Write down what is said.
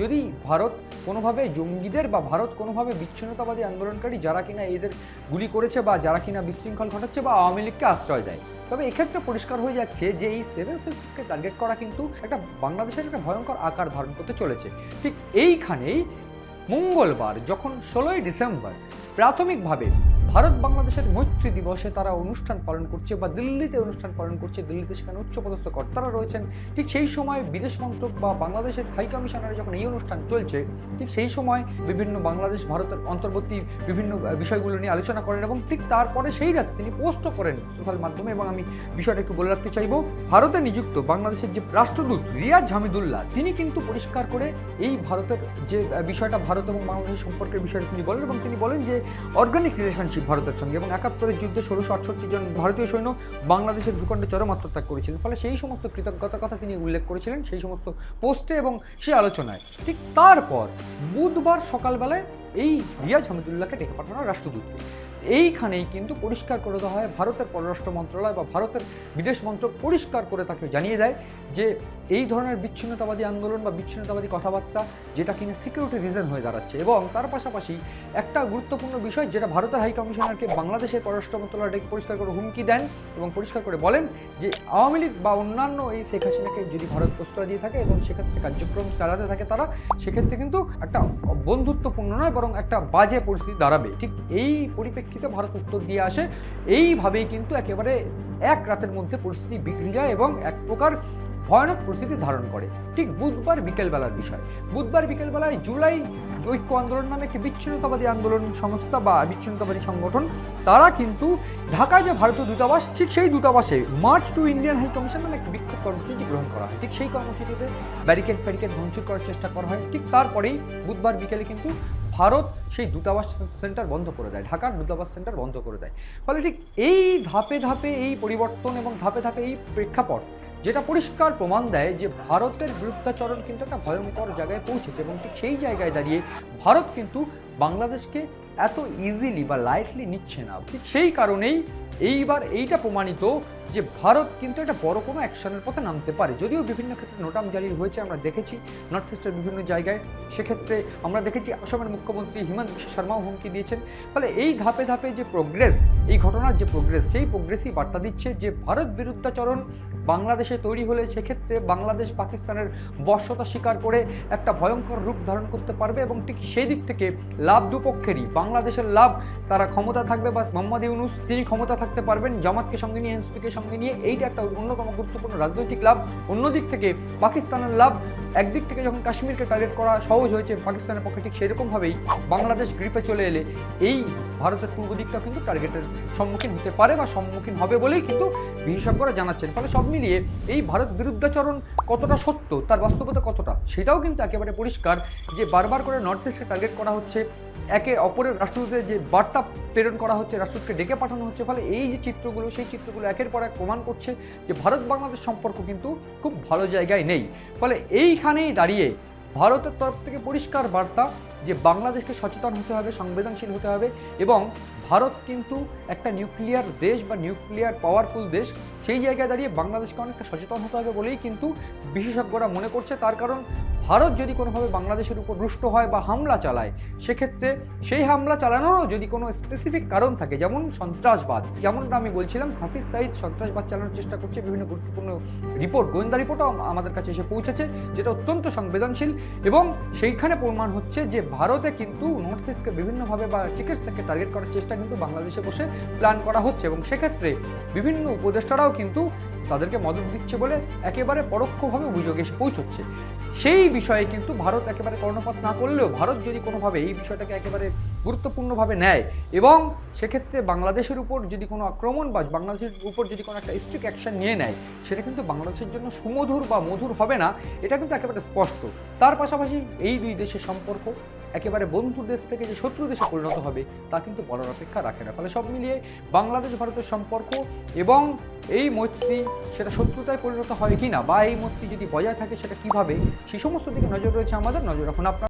যদি ভারত কোনোভাবে জঙ্গিদের বা ভারত কোনোভাবে বিচ্ছিন্নতাবাদী আন্দোলনকারী যারা কিনা এদের গুলি করেছে বা যারা কিনা বিশৃঙ্খল ঘটাচ্ছে বা আওয়ামী লীগকে আশ্রয় দেয়, তবে এক্ষেত্রে পরিষ্কার হয়ে যাচ্ছে যে এই 766-কে টার্গেট করা কিন্তু একটা বাংলাদেশের একটা ভয়ঙ্কর আকার ধারণ করতে চলেছে। ঠিক এইখানেই মঙ্গলবার যখন 16ই ডিসেম্বর প্রাথমিকভাবে ভারত বাংলাদেশের মৈত্রী দিবসে তারা অনুষ্ঠান পালন করছে বা দিল্লিতে অনুষ্ঠান পালন করছে, দিল্লিতে সেখানে উচ্চপদস্থ কর্তারা রয়েছেন, ঠিক সেই সময় বিদেশ মন্ত্রক বা বাংলাদেশের হাই কমিশনারে যখন এই অনুষ্ঠান চলছে, ঠিক সেই সময় বিভিন্ন বাংলাদেশ ভারতের অন্তর্বর্তী বিভিন্ন বিষয়গুলো নিয়ে আলোচনা করেন এবং ঠিক তারপরে সেই রাতে তিনি পোস্টও করেন সোশ্যাল মাধ্যমে। এবং আমি বিষয়টা একটু বলে রাখতে চাইব, ভারতে নিযুক্ত বাংলাদেশের যে রাষ্ট্রদূত রিয়াজ হামিদুল্লাহ তিনি কিন্তু পরিষ্কার করে এই ভারতের যে বিষয়টা, ভারত এবং বাংলাদেশের সম্পর্কের বিষয়টা তিনি বলেন এবং তিনি বলেন যে অর্গানিক রিলেশনশিপ ভারতের সঙ্গে, এবং 71-এর যুদ্ধে 1668 জন ভারতীয় সৈন্য বাংলাদেশের ভূখণ্ডে চরম আত্মত্যাগ করেছিলেন, ফলে সেই সমস্ত কৃতজ্ঞতার কথা তিনি উল্লেখ করেছিলেন সেই সমস্ত পোস্টে এবং সেই আলোচনায়। ঠিক তারপর বুধবার সকালবেলায় এই রিয়াজ হামিদুল্লাহকে ডেকে পাঠানো রাষ্ট্রদূতকে এইখানেই কিন্তু পরিষ্কার করে দেওয়া হয়, ভারতের পররাষ্ট্র মন্ত্রণালয় বা ভারতের বিদেশ মন্ত্রক পরিষ্কার করে তাকে জানিয়ে দেয় যে এই ধরনের বিচ্ছিন্নতাবাদী আন্দোলন বা বিচ্ছিন্নতাবাদী কথাবার্তা যেটা কিনা সিকিউরিটি রিজন হয়ে দাঁড়াচ্ছে। এবং তার পাশাপাশি একটা গুরুত্বপূর্ণ বিষয় যেটা ভারতের হাই কমিশনারকে বাংলাদেশের পররাষ্ট্র মন্ত্রণালয় ডেকে পরিষ্কার করে হুমকি দেন এবং পরিষ্কার করে বলেন যে আওয়ামী লীগ বা অন্যান্য এই শেখ হাসিনাকে যদি ভারত প্রশ্রয় দিয়ে থাকে এবং সেক্ষেত্রে কার্যক্রম চালাতে থাকে তারা, সেক্ষেত্রে কিন্তু একটা বন্ধুত্বপূর্ণ নয় বরং একটা বাজে পরিস্থিতি দাঁড়াবে। ঠিক এই পরিপ্রেক্ষিতে ভারত উত্তর দিয়ে আসে, এইভাবেই কিন্তু একেবারে এক রাতের মধ্যে পরিস্থিতি বিগড়ে যায় এবং এক প্রকার ভয়ানক পরিস্থিতি ধারণ করে। ঠিক বুধবার বিকেলবেলার বিষয়, বুধবার বিকেলবেলায় জুলাই ঐক্য আন্দোলন নামে একটি বিচ্ছিন্নতাবাদী আন্দোলন সংস্থা বা বিচ্ছিন্নতাবাদী সংগঠন, তারা কিন্তু ঢাকায় যে ভারতীয় দূতাবাস, ঠিক সেই দূতাবাসে march to Indian high commission নামে একটি বিক্ষোভ কর্মসূচি গ্রহণ করা হয়। ঠিক সেই কর্মসূচিতে ব্যারিকেড ভাঙচুর করার চেষ্টা করা হয়। ঠিক তারপরেই বুধবার বিকেলে কিন্তু ভারত সেই দূতাবাস সেন্টার বন্ধ করে দেয়, ঢাকার দূতাবাস সেন্টার বন্ধ করে দেয়। ফলে ঠিক এই ধাপে ধাপে এই পরিবর্তন এবং ধাপে ধাপে এই প্রেক্ষাপট যেটা পরিষ্কার প্রমাণ দেয় যে ভারতের বিরুদ্ধাচরণ কিন্তু একটা ভয়ঙ্কর জায়গায় পৌঁছেছে এবং ঠিক সেই জায়গায় দাঁড়িয়ে ভারত কিন্তু বাংলাদেশকে এত ইজিলি বা লাইটলি নিচ্ছে না। ঠিক সেই কারণেই এইবার এইটা প্রমাণিত যে ভারত কিন্তু একটা বড় কোনো অ্যাকশনের পথে নামতে পারে। যদিও বিভিন্ন ক্ষেত্রে নোটাম জালিল হয়েছে, আমরা দেখেছি নর্থ ইস্টের বিভিন্ন জায়গায়, সেক্ষেত্রে আমরা দেখেছি আসামের মুখ্যমন্ত্রী হিমন্ত বিশ্ব শর্মাও হুমকি দিয়েছেন। ফলে এই ধাপে ধাপে যে প্রোগ্রেস, এই ঘটনার যে প্রোগ্রেস, সেই প্রোগ্রেসই বার্তা দিচ্ছে যে ভারত বিরুদ্ধাচরণ বাংলাদেশে তৈরি হলে সেক্ষেত্রে বাংলাদেশ পাকিস্তানের বশ্যতা স্বীকার করে একটা ভয়ঙ্কর রূপ ধারণ করতে পারবে এবং ঠিক সেই দিক থেকে লাভ দুপক্ষেরই। বাংলাদেশের লাভ, তারা ক্ষমতা থাকবে বা মোহাম্মদ ইউনূস তিনি ক্ষমতা থাকতে পারবেন জামাতকে সঙ্গে নিয়ে, এনসিপিকে সঙ্গে নিয়ে, এইটা একটা অন্যতম গুরুত্বপূর্ণ রাজনৈতিক লাভ। অন্যদিক থেকে পাকিস্তানের লাভ, একদিক থেকে যখন কাশ্মীরকে টার্গেট করা সহজ হয়েছে পাকিস্তানের পক্ষে, ঠিক সেরকমভাবেই বাংলাদেশ গ্রিপে চলে এলে এই ভারতের পূর্ব দিকটা কিন্তু টার্গেটের সম্মুখীন হতে পারে বা সম্মুখীন হবে বলেই কিন্তু বিশেষজ্ঞরা জানাচ্ছেন। ফলে সব মিলিয়ে এই ভারত বিরুদ্ধাচরণ কতটা সত্য, তার বাস্তবতা কতটা, সেটাও কিন্তু একেবারে পরিষ্কার যে বারবার করে নর্থ ইস্টকে টার্গেট করা হচ্ছে, একে অপরের রাষ্ট্রদূতের যে বার্তা প্রেরণ করা হচ্ছে, রাষ্ট্রদূতকে ডেকে পাঠানো হচ্ছে। ফলে এই যে চিত্রগুলো, সেই চিত্রগুলো একের পর এক প্রমাণ করছে যে ভারত বাংলাদেশ সম্পর্ক কিন্তু খুব ভালো জায়গায় নেই। ফলে এইখানেই দাঁড়িয়ে ভারতের তরফ থেকে পরিষ্কার বার্তা যে বাংলাদেশকে সচেতন হতে হবে, সংবেদনশীল হতে হবে এবং ভারত কিন্তু একটা নিউক্লিয়ার দেশ বা নিউক্লিয়ার পাওয়ারফুল দেশ, সেই জায়গায় দাঁড়িয়ে বাংলাদেশকে অনেকটা সচেতন হতে হবে বলেই কিন্তু বিশেষজ্ঞরা মনে করছে। তার কারণ ভারত যদি কোনোভাবে বাংলাদেশের উপর রুষ্ট হয় বা হামলা চালায়, সেক্ষেত্রে সেই হামলা চালানোরও যদি কোনো স্পেসিফিক কারণ থাকে, যেমন সন্ত্রাসবাদ, যেমনটা আমি বলছিলাম হাফিজ সাঈদ সন্ত্রাসবাদ চালানোর চেষ্টা করছে, বিভিন্ন গুরুত্বপূর্ণ রিপোর্ট, গোয়েন্দা রিপোর্টও আমাদের কাছে এসে পৌঁছেছে, যেটা অত্যন্ত সংবেদনশীল এবং সেইখানে প্রমাণ হচ্ছে যে ভারতে কিন্তু নর্থ ইস্টকে বিভিন্নভাবে বা চিকিৎসাকে টার্গেট করার চেষ্টা কিন্তু বাংলাদেশে বসে প্ল্যান করা হচ্ছে এবং সেক্ষেত্রে বিভিন্ন উপদেষ্টারাও কিন্তু তাদেরকে মদত দিচ্ছে বলে একেবারে পরোক্ষভাবে অভিযোগ এসে পৌঁছচ্ছে। সেই বিষয়ে কিন্তু ভারত একেবারে কর্ণপাত না করলেও ভারত যদি কোনোভাবে এই বিষয়টাকে একেবারে গুরুত্বপূর্ণভাবে নেয় এবং সেক্ষেত্রে বাংলাদেশের উপর যদি কোনো আক্রমণ বা বাংলাদেশের উপর যদি কোনো একটা স্ট্রিক্ট অ্যাকশন নিয়ে নেয়, সেটা কিন্তু বাংলাদেশের জন্য সুমধুর বা মধুর হবে না, এটা কিন্তু একেবারে স্পষ্ট। তার পাশাপাশি এই দুই দেশের সম্পর্ক একেবারে বন্ধু দেশ থেকে যে শত্রু দেশে পরিণত হবে তা কিন্তু বলার অপেক্ষা রাখে না। ফলে সব মিলিয়ে বাংলাদেশ ভারতের সম্পর্ক এবং এই মৈত্রী সেটা শত্রুতায় পরিণত হয় কি না, বা এই মৈত্রী যদি বজায় থাকে সেটা কিভাবে, সেই সমস্ত দিকে নজর রয়েছে আমাদের। নজর রাখুন আপনার।